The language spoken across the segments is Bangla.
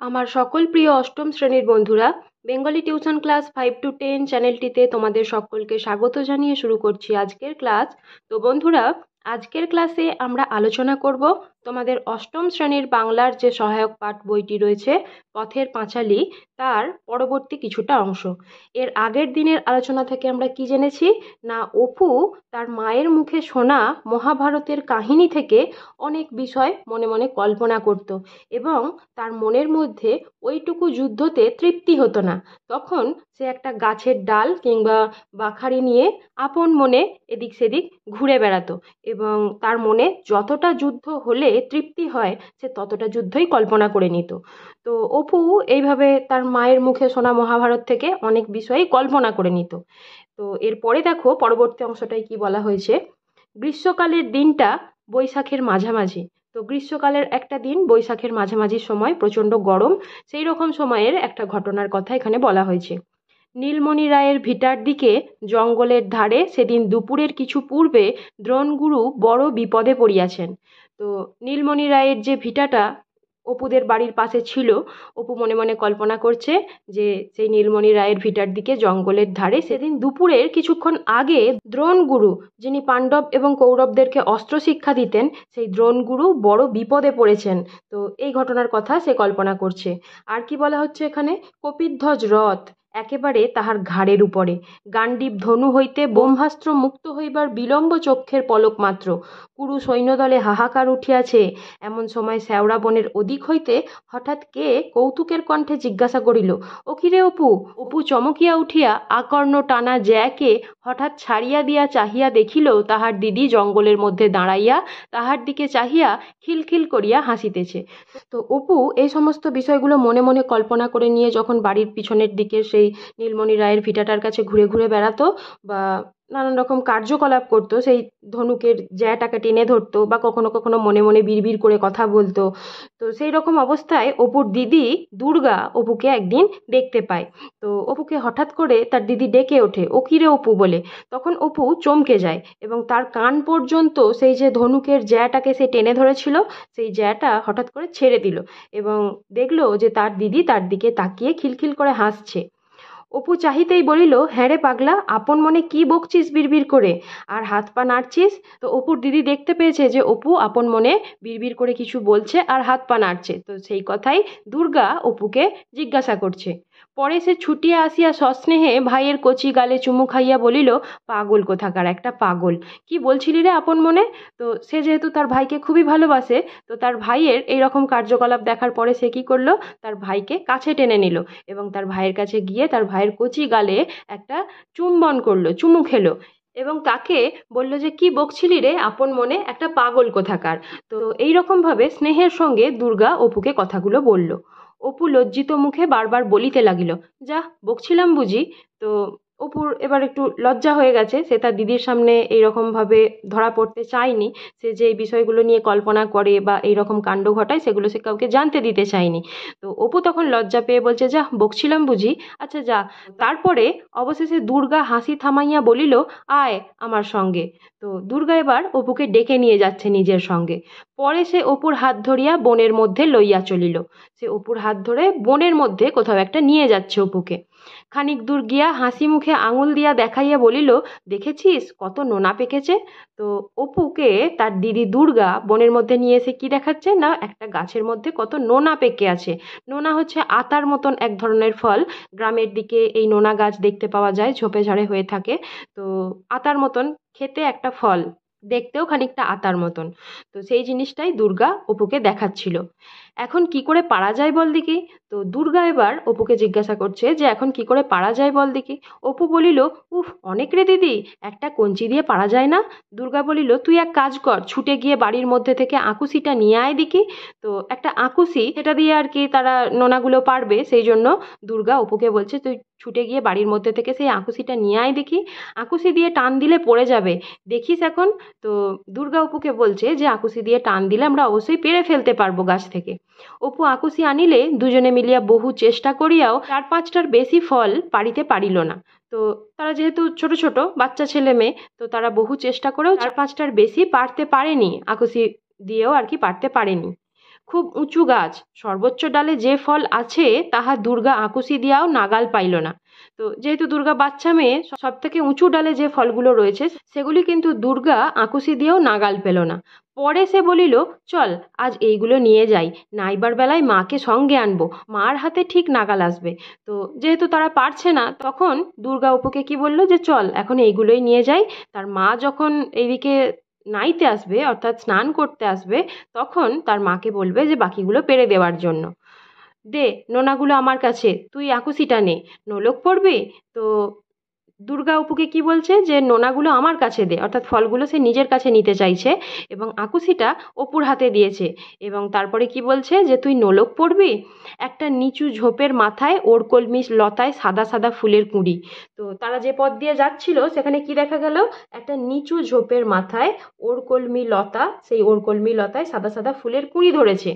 আমার সকল প্রিয় অষ্টম শ্রেণীর বন্ধুরা, বেঙ্গলি টিউশন ক্লাস 5 to 10 চ্যানেলটিতে তোমাদের সকলকে স্বাগত জানিয়ে শুরু করছি আজকের ক্লাস। তো বন্ধুরা, আজকের ক্লাসে আমরা আলোচনা করব তোমাদের অষ্টম শ্রেণীর বাংলার যে সহায়ক পাঠ বইটি রয়েছে পথের পাঁচালী, তার পরবর্তী কিছুটা অংশ। এর আগের দিনের আলোচনা থেকে আমরা কি জেনেছি না, অপু তার মায়ের মুখে শোনা মহাভারতের কাহিনী থেকে অনেক বিষয় মনে মনে কল্পনা করত এবং তার মনের মধ্যে ওইটুকু যুদ্ধতে তৃপ্তি হতো না। তখন সে একটা গাছের ডাল কিংবা বাখারি নিয়ে আপন মনে এদিক সেদিক ঘুরে বেড়াতো এবং তার মনে যতটা যুদ্ধ হলে তৃপ্তি হয় সে ততটা যুদ্ধই কল্পনা করে নিত। তো অপু এইভাবে তার মায়ের মুখে শোনা মহাভারত থেকে অনেক বিষয়ই কল্পনা করে নিত। তো এরপরে দেখো পরবর্তী অংশটায় কি বলা হয়েছে। গ্রীষ্মকালের দিনটা বৈশাখের মাঝামাঝি। তো গ্রীষ্মকালের একটা দিন বৈশাখের মাঝামাঝি সময়, প্রচণ্ড গরম, সেই রকম সময়ের একটা ঘটনার কথা এখানে বলা হয়েছে। নীলমণি রায়ের ভিটার দিকে জঙ্গলের ধারে সেদিন দুপুরের কিছু পূর্বে দ্রোণগুরু বড় বিপদে পড়িয়াছেন। তো নীলমণি রায়ের যে ভিটাটা অপুদের বাড়ির পাশে ছিল, অপু মনে মনে কল্পনা করছে যে সেই নীলমণি রায়ের ভিটার দিকে জঙ্গলের ধারে সেদিন দুপুরের কিছুক্ষণ আগে দ্রোণগুরু, যিনি পাণ্ডব এবং কৌরবদেরকে অস্ত্র শিক্ষা দিতেন, সেই দ্রোণগুরু বড় বিপদে পড়েছেন। তো এই ঘটনার কথা সে কল্পনা করছে। আর কি বলা হচ্ছে এখানে, কপিধ্বজ রথ একেবারে তাহার ঘাড়ের উপরে, গান্ডীব ধনু হইতে ব্রহ্মাস্ত্র মুক্ত হইবার বিলম্ব চক্ষের পলক মাত্র, কুরু সৈন্যদলে হাহাকার উঠিয়াছে। এমন সময় শ্যাওড়া বনের ওদিক হইতে হঠাৎ কে কৌতুকের কণ্ঠে জিজ্ঞাসা করিল, ও কি রে অপু? অপু চমকিয়া উঠিয়া আকর্ণ টানা জ্যাকে হঠাৎ ছাড়িয়া দিয়া চাহিয়া দেখিল তাহার দিদি জঙ্গলের মধ্যে দাঁড়াইয়া তাহার দিকে চাহিয়া খিলখিল করিয়া হাসিতেছে। তো অপু এই সমস্ত বিষয়গুলো মনে মনে কল্পনা করে নিয়ে যখন বাড়ির পিছনের দিকে সেই নীলমণি রায়ের ভিটাটার কাছে ঘুরে ঘুরে বেড়াতো বা নানান রকম কার্যকলাপ করতো, সেই ধনুকের জ্যাটাকে টেনে ধরতো বা কখনো কখনো মনে মনে বিড়বিড় করে কথা বলতো। তো সেই রকম অবস্থায় অপুর দিদি দুর্গা অপুকে একদিন দেখতে পায়। তো অপুকে হঠাৎ করে তার দিদি ডেকে ওঠে, ও কিরে অপু বলে। তখন অপু চমকে যায় এবং তার কান পর্যন্ত সেই যে ধনুকের জ্যাটাকে সে টেনে ধরেছিল সেই জ্যাটা হঠাৎ করে ছেড়ে দিল এবং দেখলো যে তার দিদি তার দিকে তাকিয়ে খিলখিল করে হাসছে। অপু চাহিতেই বলিল, হ্যাঁ রে পাগলা, আপন মনে কি বকছিস বিড়বিড় করে আর হাত পা নাড়ছিস? তো অপুর দিদি দেখতে পেয়েছে যে অপু আপন মনে বিড়বিড় করে কিছু বলছে আর হাত পা নাড়ছে। তো সেই কথাই দুর্গা অপুকে জিজ্ঞাসা করছে। পরে সে ছুটিয়া আসিয়া সস্নেহে ভাইয়ের কচি গালে চুমু খাইয়া বলিল, পাগল কোথাকার একটা পাগল, কি বলছিলি রে আপন মনে? তো সে যেহেতু তার ভাইকে খুবই ভালোবাসে, তো তার ভাইয়ের এই রকম কার্যকলাপ দেখার পরে সে কি করলো, তার ভাইকে কাছে টেনে নিল এবং তার ভাইয়ের কাছে গিয়ে তার ভাইয়ের কচি গালে একটা চুম্বন করলো, চুমু খেলো এবং তাকে বলল যে কি বকছিলি রে আপন মনে, একটা পাগল কোথাকার। তো এই রকম ভাবে স্নেহের সঙ্গে দুর্গা অপুকে কথাগুলো বলল। অপু লজ্জিত মুখে বারবার বলিতে লাগিল, যা বকছিলাম বুঝি। তো অপুর এবার একটু লজ্জা হয়ে গেছে, সে তার দিদির সামনে এইরকমভাবে ধরা পড়তে চায়নি। সে যে বিষয়গুলো নিয়ে কল্পনা করে বা এইরকম কাণ্ড ঘটায় সেগুলো সে কাউকে জানতে দিতে চায়নি। তো অপু তখন লজ্জা পেয়ে বলছে, যা বকছিলাম বুঝি, আচ্ছা যা। তারপরে অবশেষে দুর্গা হাসি থামাইয়া বলিল, আয় আমার সঙ্গে। তো দুর্গা এবার অপুকে ডেকে নিয়ে যাচ্ছে নিজের সঙ্গে। পরে সে অপুর হাত ধরিয়া বনের মধ্যে লইয়া চলিল। সে অপুর হাত ধরে বনের মধ্যে কোথাও একটা নিয়ে যাচ্ছে অপুকে। খানিক দূর গিয়া হাসি মুখে আঙুল দিয়া দেখাইয়া বলিল, দেখেছিস কত নোনা পেকেছে? তো অপুকে তার দিদি দুর্গা বনের মধ্যে নিয়ে এসে কি দেখাচ্ছে না, একটা গাছের মধ্যে কত নোনা পেকে আছে। নোনা হচ্ছে আতার মতন এক ধরনের ফল। গ্রামের দিকে এই নোনা গাছ দেখতে পাওয়া যায়, ঝোপে ঝাড়ে হয়ে থাকে। তো আতার মতন খেতে একটা ফল, দেখতেও খানিকটা আতার মতন। তো সেই জিনিসটাই দুর্গা অপুকে দেখাচ্ছিল। এখন কি করে পারা যায় বল দেখি? তো দুর্গা এবার অপুকে জিজ্ঞাসা করছে যে এখন কি করে পারা যায় বল দেখি। অপু বলিল, উফ অনেক রে দিদি, একটা কঞ্চি দিয়ে পারা যায় না? দুর্গা বলিল, তুই এক কাজ কর, ছুটে গিয়ে বাড়ির মধ্যে থেকে আকুশিটা নিয়ে আয় দেখি। তো একটা আকুশি, সেটা দিয়ে আর কি তারা নোনাগুলো পারবে, সেই জন্য দুর্গা অপুকে বলছে তুই ছুটে গিয়ে বাড়ির মধ্যে থেকে সেই আকুশিটা নিয়ে আয় দেখি। আকুশি দিয়ে টান দিলে পড়ে যাবে, দেখিস এখন। তো দুর্গা অপুকে বলছে যে আকুশি দিয়ে টান দিলে আমরা অবশ্যই পেরে ফেলতে পারবো গাছ থেকে। অপু আকুশি আনিলে দুজনে মিলিয়া বহু চেষ্টা করিয়াও 4-5টার বেশি ফল পাড়িতে পারিল না। তো তারা যেহেতু ছোট ছোট বাচ্চা ছেলে মেয়ে, তো তারা বহু চেষ্টা করেও 4-5টার বেশি পারতে পারেনি, আকুশি দিয়েও আর কি পারতে পারেনি। খুব উঁচু গাছ, সর্বোচ্চ ডালে যে ফল আছে তাহা দুর্গা আকুশি দিয়াও নাগাল পাইল না। তো যেহেতু দুর্গা বাচ্চা মেয়ে, সব থেকে উঁচু ডালে যে ফলগুলো রয়েছে সেগুলি কিন্তু দুর্গা আকুশি দিয়েও নাগাল পেল না। পরে সে বলিল, চল আজ এইগুলো নিয়ে যাই, নাইবার বেলায় মাকে সঙ্গে আনবো, মার হাতে ঠিক নাগাল আসবে। তো যেহেতু তারা পারছে না, তখন দুর্গা অপুকে কি বললো যে চল এখন এইগুলোই নিয়ে যাই। তার মা যখন এইদিকে নাইতে আসবে অর্থাৎ স্নান করতে আসবে, তখন তার মাকে বলবে যে বাকিগুলো পেরে দেওয়ার জন্য। দে নোনাগুলো আমার কাছে, তুই আকুশিটা নে, নোলক পড়বি। তো দুর্গা অপুকে কি বলছে যে নোনাগুলো আমার কাছে দে, অর্থাৎ ফলগুলো সে নিজের কাছে নিতে চাইছে এবং আকুশিটা অপুর হাতে দিয়েছে। এবং তারপরে কি বলছে যে তুই নোলক পড়বি, একটা নিচু ঝোপের মাথায় ওড়কলমি লতায় সাদা সাদা ফুলের কুঁড়ি। তো তারা যে পথ দিয়ে যাচ্ছিল সেখানে কি দেখা গেল, একটা নিচু ঝোপের মাথায় ওড়কলমি লতা, সেই ওড়কলমি লতায় সাদা সাদা ফুলের কুঁড়ি ধরেছে।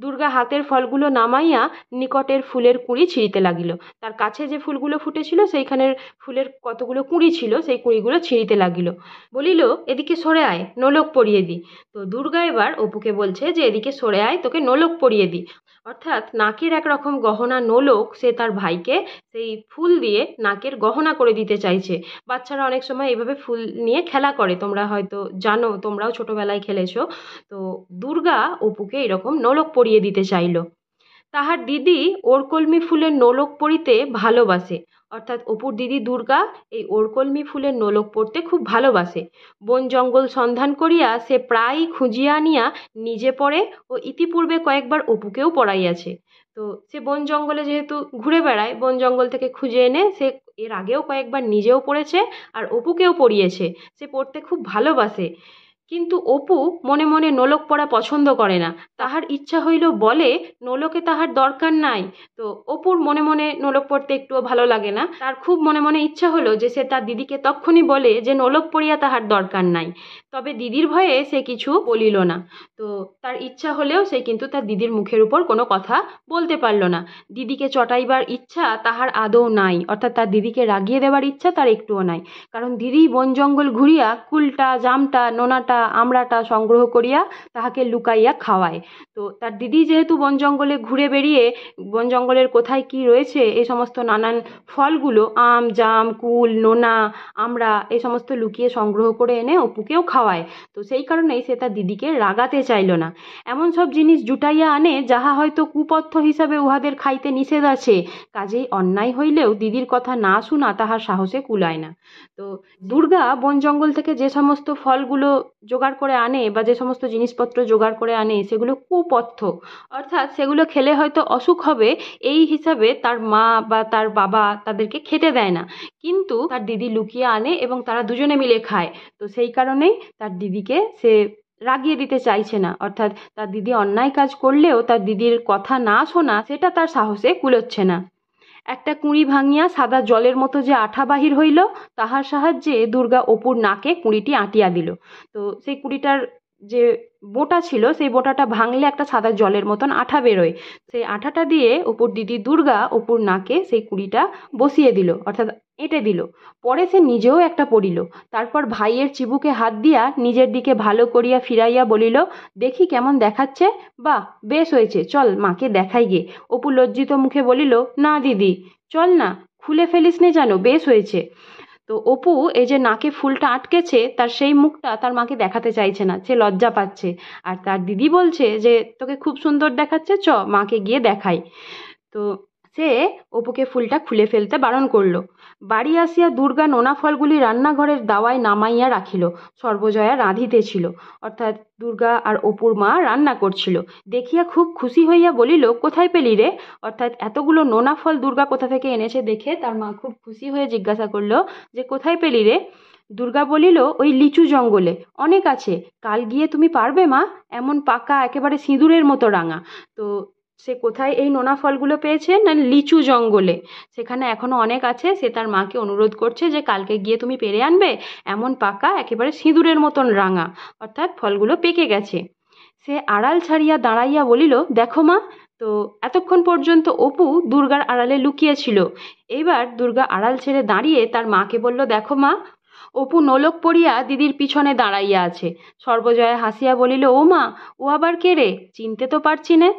দুর্গা হাতের ফলগুলো নামাইয়া নিকটের ফুলের কুঁড়ি ছিঁড়িতে লাগিল। তার কাছে যে ফুলগুলো ফুটেছিল সেইখানের ফুলের কতগুলো কুঁড়ি ছিল, সেই কুঁড়িগুলো ছিঁড়িতে লাগিল। বলিল, এদিকে সরে আয়, নোলক পরিয়ে দি। তো দুর্গা এবার অপুকে বলছে যে এদিকে সরে আয়, তোকে নোলক পরিয়ে দি। অর্থাৎ নাকের একরকম গহনা নোলক সে তার ভাইকে সেই ফুল দিয়ে নাকের গহনা করে দিতে চাইছে। বাচ্চারা অনেক সময় এইভাবে ফুল নিয়ে খেলা করে, তোমরা হয়তো জানো, তোমরাও ছোটবেলায় খেলেছো। তো দুর্গা অপুকে এরকম নোলক পরিয়ে দিতে চাইলো। তাহার দিদি ওড়কলমি ফুলের নোলক পরিতে ভালোবাসে, অর্থাৎ অপুর দিদি দুর্গা এই ওড়কলমি ফুলের নোলক পরতে খুব ভালোবাসে। বন জঙ্গল সন্ধান করিয়া সে প্রায়ই খুঁজিয়া আনিয়া নিজে পড়ে ও ইতিপূর্বে কয়েকবার অপুকেও পড়াইয়াছে। তো সে বন জঙ্গলে যেহেতু ঘুরে বেড়ায়, বন জঙ্গল থেকে খুঁজে এনে সে এর আগেও কয়েকবার নিজেও পড়েছে আর অপুকেও পড়িয়েছে। সে পড়তে খুব ভালোবাসে। কিন্তু অপু মনে মনে নোলক পরা পছন্দ করে না। তাহার ইচ্ছা হইল বলে নোলকে তাহার দরকার নাই। তো অপুর মনে মনে নোলক পরতে একটুও ভালো লাগে না। তার খুব মনে মনে ইচ্ছা হলো যে সে তার দিদিকে তক্ষুনি বলে যে নোলক পরিয়া তাহার দরকার নাই। তবে দিদির ভয়ে সে কিছু বলিল না। তো তার ইচ্ছা হলেও সে কিন্তু তার দিদির মুখের উপর কোনো কথা বলতে পারল না। দিদিকে চটাইবার ইচ্ছা তাহার আদৌ নাই, অর্থাৎ তার দিদিকে রাগিয়ে দেওয়ার ইচ্ছা তার একটুও নাই। কারণ দিদি বন জঙ্গল ঘুরিয়া কুলটা, জামটা, নোনাটা, আমড়াটা সংগ্রহ করিয়া তাহাকে লুকাইয়া খাওয়ায়। তো তার দিদি যেহেতু বন জঙ্গলে ঘুরে বেরিয়ে বন জঙ্গলের কোথায় কি রয়েছে এই সমস্ত নানান ফলগুলো, আম, জাম, কুল, নোনা, আমড়া, এই সমস্ত লুকিয়ে সংগ্রহ করে এনে অপুকেও খাওয়ায়। তো সেই কারণেই সে তার দিদিকে রাগাতে চাইল না। এমন সব জিনিস জুটাইয়া আনে যাহা হয়তো কুপথ্য হিসাবে উহাদের খাইতে নিষেধ আছে। কাজেই অন্যায় হইলেও দিদির কথা না শোনা তাহার সাহসে কুলায় না। তো দুর্গা বন জঙ্গল থেকে যে সমস্ত ফলগুলো জোগাড় করে আনে বা যে সমস্ত জিনিসপত্র জোগাড় করে আনে সেগুলো কুপথ্য, অর্থাৎ সেগুলো খেলে হয়তো অসুখ হবে, এই হিসাবে তার মা বা তার বাবা তাদেরকে খেতে দেয় না। কিন্তু তার দিদি লুকিয়ে আনে এবং তারা দুজনে মিলে খায়। তো সেই কারণেই তার দিদিকে সে রাগিয়ে দিতে চাইছে না, অর্থাৎ তার দিদি অন্যায় কাজ করলেও তার দিদির কথা না শোনা সেটা তার সাহসে কুলোচ্ছে না। একটা কুঁড়ি ভাঙিয়া সাদা জলের মতো যে আঠা বাহির হইল, তাহার সাহায্যে দুর্গা অপুর নাকে কুঁড়িটি আঁটিয়া দিল। তো সেই কুঁড়িটার যে বোঁটা ছিল সেই বোঁটাটা ভাঙলে একটা সাদা জলের মতন আঠা বেরোয়। সেই আঠাটা দিয়ে অপুর দিদি দুর্গা অপুর নাকে সেই কুঁড়িটা বসিয়ে দিল, অর্থাৎ এঁটে দিল। পরে সে নিজেও একটা পড়িল। তারপর ভাইয়ের চিবুকে হাত দিয়া নিজের দিকে ভালো করিয়া ফিরাইয়া বলিল, দেখি কেমন দেখাচ্ছে? বাহ, বেশ হয়েছে, চল মাকে দেখাই গে। অপু লজ্জিত মুখে বলিল, না দিদি, চল না, খুলে ফেলিস নে যেন, বেশ হয়েছে। তো অপু এই যে নাকে ফুলটা আটকেছে তার সেই মুখটা তার মাকে দেখাতে চাইছে না, সে লজ্জা পাচ্ছে। আর তার দিদি বলছে যে তোকে খুব সুন্দর দেখাচ্ছে, চ মাকে গিয়ে দেখাই। তো সে অপুকে ফুলটা খুলে ফেলতে বারণ করলো। বাড়ি আসিয়া দুর্গা নোনা ফলগুলি রান্নাঘরের দাওয়ায় নামাইয়া রাখিল। সর্বজয়া রাঁধিতেছিল, অর্থাৎ দুর্গা আর অপুর মা রান্না করছিল। দেখিয়া খুব খুশি হইয়া বলিল, কোথায় পেলি রে? অর্থাৎ এতগুলো নোনা ফল দুর্গা কোথা থেকে এনেছে দেখে তার মা খুব খুশি হয়ে জিজ্ঞাসা করলো যে কোথায় পেলি রে? দুর্গা বলিল, ওই লিচু জঙ্গলে অনেক আছে, কাল গিয়ে তুমি পারবে মা? এমন পাকা, একেবারে সিঁদুরের মতো রাঙা। তো সে কোথায় এই নোনা ফলগুলো পেয়েছে? না, লিচু জঙ্গলে। সেখানে এখনো অনেক আছে। সে তার মাকে অনুরোধ করছে যে কালকে গিয়ে তুমি পেরে আনবে, এমন পাকা, একেবারে সিঁদুরের মতন রাঙা, অর্থাৎ ফলগুলো পেকে গেছে। সে আড়াল ছাড়িয়া দাঁড়াইয়া বলিল, দেখো মা। তো এতক্ষণ পর্যন্ত অপু দুর্গার আড়ালে লুকিয়েছিল। এইবার দুর্গা আড়াল ছেড়ে দাঁড়িয়ে তার মাকে বলল, দেখো মা, অপু নোলক পড়িয়া দিদির পিছনে দাঁড়াইয়া আছে। সর্বজয়া হাসিয়া বলিল, ও মা, ও আবার কে রে? চিনতে তো পারছি নে।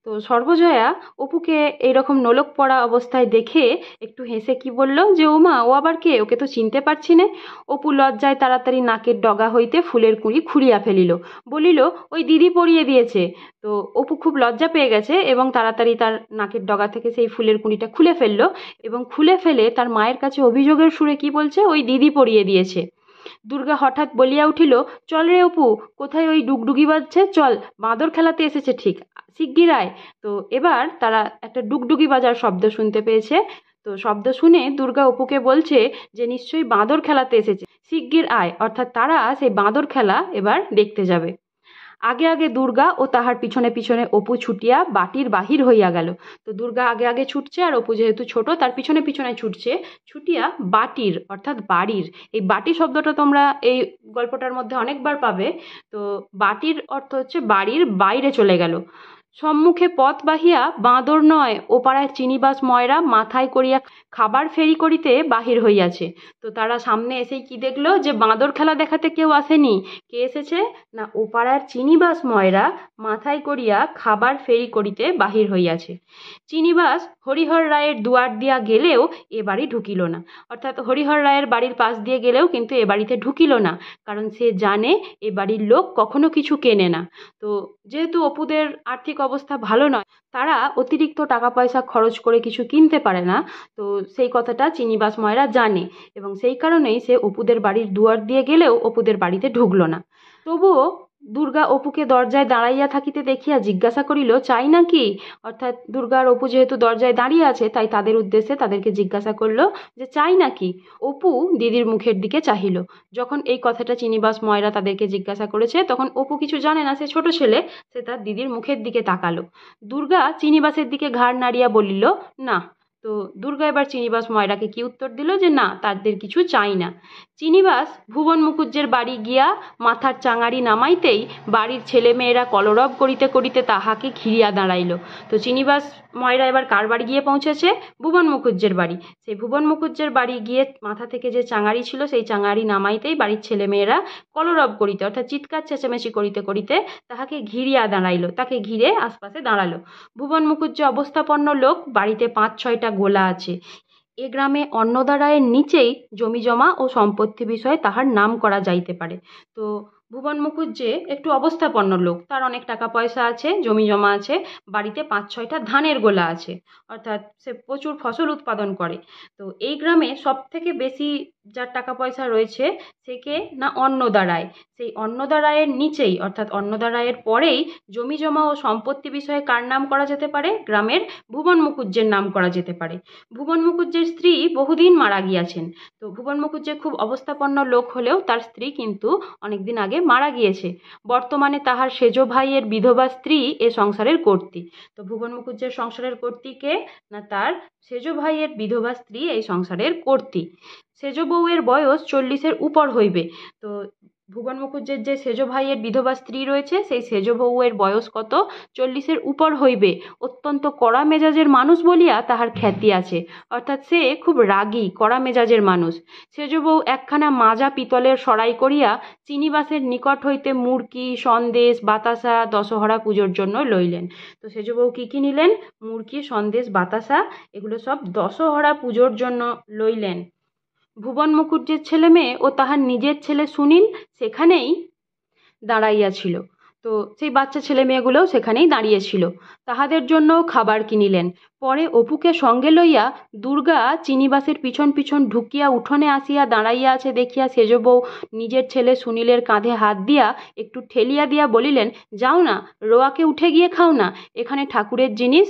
তো সর্বজয়া অপুকে এইরকম নোলক পড়া অবস্থায় দেখে একটু হেসে কি বলল যে, ও মা, ও আবার কে? ওকে তো চিনতে পারছি নে। অপু লজ্জায় তাড়াতাড়ি নাকের ডগা হইতে ফুলের কুঁড়ি খুঁড়িয়া ফেলিল। বলিল, ওই দিদি পরিয়ে দিয়েছে। তো অপু খুব লজ্জা পেয়ে গেছে এবং তাড়াতাড়ি তার নাকের ডগা থেকে সেই ফুলের কুঁড়িটা খুলে ফেললো এবং খুলে ফেলে তার মায়ের কাছে অভিযোগের সুরে কি বলছে, ওই দিদি পরিয়ে দিয়েছে। দুর্গা হঠাৎ বলিয়া উঠিল, চল রে অপু, কোথায় ওই ডুগডুগি বাজছে, চল, বাঁদর খেলাতে এসেছে ঠিক, শিগগির আয়। তো এবার তারা একটা ডুগডুগি বাজার শব্দ শুনতে পেয়েছে। তো শব্দ শুনে দুর্গা অপুকে বলছে যে নিশ্চয়ই বাঁদর খেলাতে এসেছে, শিগগির আয়, অর্থাৎ তারা সেই বাঁদর খেলা এবার দেখতে যাবে। আগে আগে দুর্গা ও তাহার পিছনে পিছনে অপু ছুটিয়া বাটির বাহির হইয়া গেল। তো দুর্গা আগে আগে ছুটছে আর অপু যেহেতু ছোট তার পিছনে পিছনে ছুটছে, ছুটিয়া বাটির অর্থাৎ বাড়ির, এই বাটি শব্দটা তোমরা এই গল্পটার মধ্যে অনেকবার পাবে। তো বাটির অর্থ হচ্ছে বাড়ির বাইরে চলে গেল। সম্মুখে পথ বাহিয়া বাঁদর নয় ও পাড়ায় চিনিবাস ময়রা মাথায় করিয়া খাবার ফেরি করিতে বাহির হইয়াছে। তো তারা সামনে এসেই কি দেখলো, যে বাঁদর খেলা দেখাতে কেউ আসেনি। কে এসেছে না, ও পাড়ার চিনিবাস ময়রা মাথায় করিয়া খাবার ফেরি করিতে বাহির হইয়াছে। চিনিবাস হরিহর রায়ের দুয়ার দিয়া গেলেও এ বাড়ি ঢুকিল না, অর্থাৎ হরিহর রায়ের বাড়ির পাশ দিয়ে গেলেও কিন্তু এ বাড়িতে ঢুকিল না, কারণ সে জানে এ বাড়ির লোক কখনো কিছু কেনে না। তো যেহেতু অপুদের আর্থিক অবস্থা ভালো নয়, তারা অতিরিক্ত টাকা পয়সা খরচ করে কিছু কিনতে পারে না, তো সেই কথাটা চিনিবাস ময়রা জানে এবং সেই কারণেই সে অপুদের বাড়ির দুয়ার দিয়ে গেলেও অপুদের বাড়িতে ঢুকলো না। তবুও দুর্গা অপুকে দরজায় দাঁড়াইয়া থাকিতে দেখিয়া জিজ্ঞাসা করিল, চাই নাকি? অর্থাৎ দুর্গা আর অপু যেহেতু দরজায় দাঁড়িয়ে আছে তাই তাদের উদ্দেশ্যে তাদেরকে জিজ্ঞাসা করলো যে চাই নাকি। অপু দিদির মুখের দিকে চাহিল। যখন এই কথাটা চিনিবাস ময়রা তাদেরকে জিজ্ঞাসা করেছে তখন অপু কিছু জানে না, সে ছোট ছেলে, সে তার দিদির মুখের দিকে তাকালো। দুর্গা চিনিবাসের দিকে ঘাড় নাড়িয়া বলিল, না। তো দুর্গা এবার চিনিবাস ময়রাকে কি উত্তর দিল, যে না, তাদের কিছু চাই না। চিনিবাস ভুবন মুখুজ্জের বাড়ি গিয়া মাথার চাঙারি নামাইতেই বাড়ির ছেলেমেয়েরা কলরব করিতে করিতে তাহাকে ঘিরিয়া দাঁড়াইল। তো চিনিবাস ময়রা এবার কার বাড়ি গিয়ে পৌঁছেছে? ভুবন মুখুজ্জের বাড়ি। সেই ভুবন মুখুজ্জের বাড়ি গিয়ে মাথা থেকে যে চাঙারি ছিল সেই চাঙারি নামাইতেই বাড়ির ছেলেমেয়েরা কলরব করিতে অর্থাৎ চিৎকার চেঁচামেচি করিতে করিতে তাহাকে ঘিরিয়া দাঁড়াইল, তাকে ঘিরে আশপাশে দাঁড়ালো। ভুবন মুখুজ্জ অবস্থাপন্ন লোক, বাড়িতে 5-6টা গোলা আছে। এ গ্রামে অন্নদা রায়ের নিচেই জমিজমা ও সম্পত্তি বিষয়ে তাহার নাম করা যাইতে পারে। তো ভুবন মুখুজ্জে একটু অবস্থাপন্ন লোক, তার অনেক টাকা পয়সা আছে, জমি জমা আছে, বাড়িতে 5-6টা ধানের গোলা আছে, অর্থাৎ সে প্রচুর ফসল উৎপাদন করে। তো এই গ্রামে সব থেকে বেশি যার টাকা পয়সা রয়েছে সে কে না, অন্নদা রায়। সেই অন্নদা রায়ের নিচেই অর্থাৎ অন্নদা রায়ের পরেই জমি জমা ও সম্পত্তি বিষয়ে কার নাম করা যেতে পারে? গ্রামের ভুবন মুখুজ্জের নাম করা যেতে পারে। ভুবন মুখুজ্জের স্ত্রী বহুদিন মারা গিয়াছেন। তো ভুবন মুখুজ্জে খুব অবস্থাপন্ন লোক হলেও তার স্ত্রী কিন্তু অনেকদিন আগে মারা গিয়েছে। বর্তমানে তাহার সেজ ভাইয়ের বিধবা স্ত্রী এ সংসারের কর্ত্রী। তো ভুবন মুখুজ্জের সংসারের কর্ত্রী কে না, তার সেজ ভাইয়ের বিধবা স্ত্রী এই সংসারের কর্ত্রী। সেজ বউয়ের বয়স 40-এর উপর হইবে। তো ভুবন মুখুজ্জের যে সেজ ভাইয়ের বিধবা স্ত্রী রয়েছে সেই সেজ বউয়ের বয়স কত? 40-এর উপর হইবে। অত্যন্ত কড়া মেজাজের মানুষ বলিয়া তাহার খ্যাতি আছে, অর্থাৎ সে খুব রাগী, কড়া মেজাজের মানুষ। সেজ বউ একখানা মাজা পিতলের সরাই করিয়া চিনিবাসের নিকট হইতে মুড়কি, সন্দেশ, বাতাসা দশহরা পুজোর জন্য লইলেন। তো সেজ বউ কী কী নিলেন? মুড়কি, সন্দেশ, বাতাসা, এগুলো সব দশহরা পুজোর জন্য লইলেন। ভুবন মুখুজ্জের ছেলে মেয়ে ও তাহার নিজের ছেলে সুনীল সেখানেই দাঁড়াইয়াছিল। তো সেই বাচ্চা ছেলে মেয়েগুলোও সেখানেই দাঁড়িয়েছিল, তাহাদের জন্য খাবার কিনিলেন। পরে অপুকে সঙ্গে লইয়া দুর্গা চিনিবাসের পিছন পিছন ঢুকিয়া উঠোনে আসিয়া দাঁড়াইয়া আছে দেখিয়া সেজ বউ নিজের ছেলে সুনীলের কাঁধে হাত দিয়া একটু ঠেলিয়া দিয়া বলিলেন, যাও না, রোয়াকে উঠে গিয়ে খাও না, এখানে ঠাকুরের জিনিস,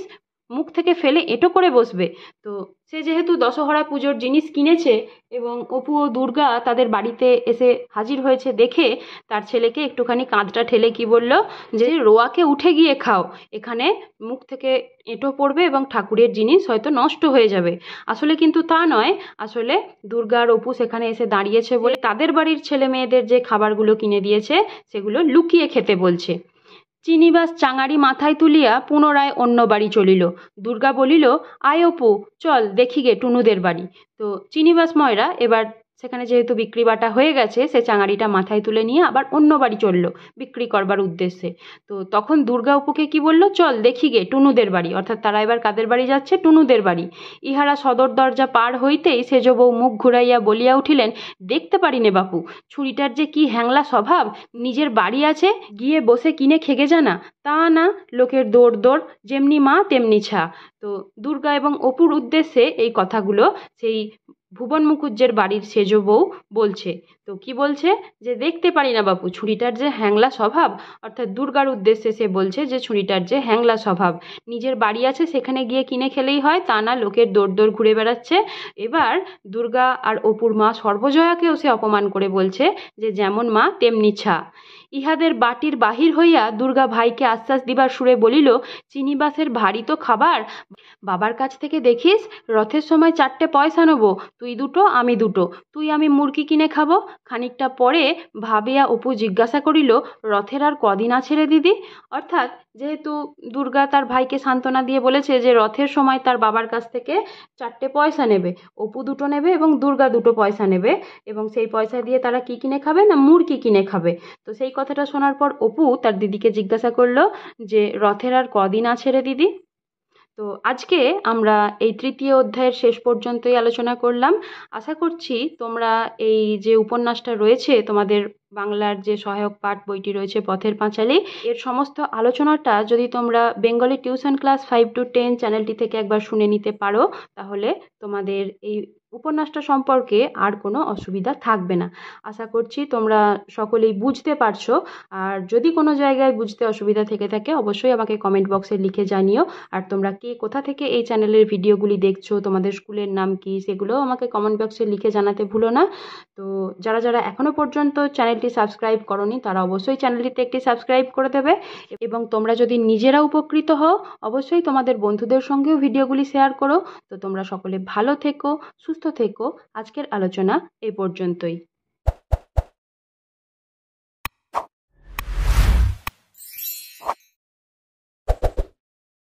মুখ থেকে ফেলে এঁটো করে বসবে। তো সে যেহেতু দশহরা পুজোর জিনিস কিনেছে এবং অপু ও দুর্গা তাদের বাড়িতে এসে হাজির হয়েছে দেখে তার ছেলেকে একটুখানি কাঁধটা ঠেলে কি বলল, যে রোয়াকে উঠে গিয়ে খাও, এখানে মুখ থেকে এঁটো পড়বে এবং ঠাকুরের জিনিস হয়তো নষ্ট হয়ে যাবে। আসলে কিন্তু তা নয়, আসলে দুর্গা আর অপু সেখানে এসে দাঁড়িয়েছে বলে তাদের বাড়ির ছেলে মেয়েদের যে খাবারগুলো কিনে দিয়েছে সেগুলো লুকিয়ে খেতে বলছে। চিনিবাস চাঙারি মাথায় তুলিয়া পুনরায় অন্য বাড়ি চলিল। দুর্গা বলিল, আয় অপু, চল দেখি গে টুনুদের বাড়ি। তো চিনিবাস ময়রা এবার সেখানে যেহেতু বিক্রি বাটা হয়ে গেছে, সে চাঙারিটা মাথায় তুলে নিয়ে আবার অন্য বাড়ি চলল বিক্রি করবার উদ্দেশ্যে। তো তখন দুর্গা অপুকে কি বলল, চল দেখি গে টুনুদের বাড়ি, অর্থাৎ তারা এবার কাদের বাড়ি যাচ্ছে, টুনুদের বাড়ি। ইহারা সদর দরজা পার হইতেই সেজ বউ মুখ ঘুরাইয়া বলিয়া উঠিলেন, দেখতে পারি নে বাপু, ছুরিটার যে কি হ্যাংলা স্বভাব, নিজের বাড়ি আছে গিয়ে বসে কিনে খেগে জানা, তা না, লোকের দৌড় দৌড়, যেমনি মা তেমনি ছা। তো দুর্গা এবং অপুর উদ্দেশ্যে এই কথাগুলো সেই ভুবন মুখুজ্জের বাড়ির সেজ বউ বলছে। তো কি বলছে, যে দেখতে পারি না বাপু, ছুরিটার যে হ্যাংলা স্বভাব, অর্থাৎ দুর্গার উদ্দেশ্যে সে বলছে যে ছুরিটার যে হ্যাংলা স্বভাব, নিজের বাড়ি আছে সেখানে গিয়ে কিনে খেলেই হয়, তা না লোকের দৌড় দৌড় ঘুরে বেড়াচ্ছে। এবার দুর্গা আর অপুর মা সর্বজয়াকেও সে অপমান করে বলছে যে যেমন মা তেমনি ছা। ইহাদের বাটির বাহির হইয়া দুর্গা ভাইকে আশ্বাস দিবার সুরে বলিল, চিনিবাসের ভারী তো খাবার, বাবার কাছ থেকে দেখিস রথের সময় 4টে পয়সা নেবো, তুই দুটো আমি দুটো, তুই আমি মুরগি কিনে খাবো। খানিকটা পরে ভাবিয়া অপু জিজ্ঞাসা করিল, রথের আর কদিন আছে রে দিদি? অর্থাৎ যেহেতু দুর্গা তার ভাইকে সান্ত্বনা দিয়ে বলেছে যে রথের সময় তার বাবার কাছ থেকে 4টে পয়সা নেবে, অপু দুটো নেবে এবং দুর্গা দুটো পয়সা নেবে, এবং সেই পয়সা দিয়ে তারা কি কিনে খাবে না, মুরগি কিনে খাবে। তো সেই কথাটা শোনার পর অপু তার দিদিকে জিজ্ঞাসা করলো যে রথের আর কদিন আছে রে দিদি? তো আজকে আমরা এই তৃতীয় অধ্যায়ের শেষ পর্যন্তই আলোচনা করলাম। আশা করছি তোমরা এই যে উপন্যাসটা রয়েছে, তোমাদের বাংলার যে সহায়ক পাঠ বইটি রয়েছে পথের পাঁচালী, এর সমস্ত আলোচনাটা যদি তোমরা বেঙ্গলি টিউশন ক্লাস 5 to 10 চ্যানেলটি থেকে একবার শুনে নিতে পারো, তাহলে তোমাদের এই উপন্যাসটা সম্পর্কে আর কোনো অসুবিধা থাকবে না। আশা করছি তোমরা সকলেই বুঝতে পারছো। আর যদি কোনো জায়গায় বুঝতে অসুবিধা থেকে থাকে অবশ্যই আমাকে কমেন্ট বক্সে লিখে জানিও। আর তোমরা কে কোথা থেকে এই চ্যানেলের ভিডিওগুলি দেখছো, তোমাদের স্কুলের নাম কি, সেগুলোও আমাকে কমেন্ট বক্সে লিখে জানাতে ভুলো না। তো যারা যারা এখনও পর্যন্ত চ্যানেলটি সাবস্ক্রাইব করোনি তারা অবশ্যই চ্যানেলটিতে একটি সাবস্ক্রাইব করে দেবে, এবং তোমরা যদি নিজেরা উপকৃত হও অবশ্যই তোমাদের বন্ধুদের সঙ্গেও ভিডিওগুলি শেয়ার করো। তো তোমরা সকলে ভালো থেকো, সুস্থ থেকো। আজকের আলোচনা এই পর্যন্তই।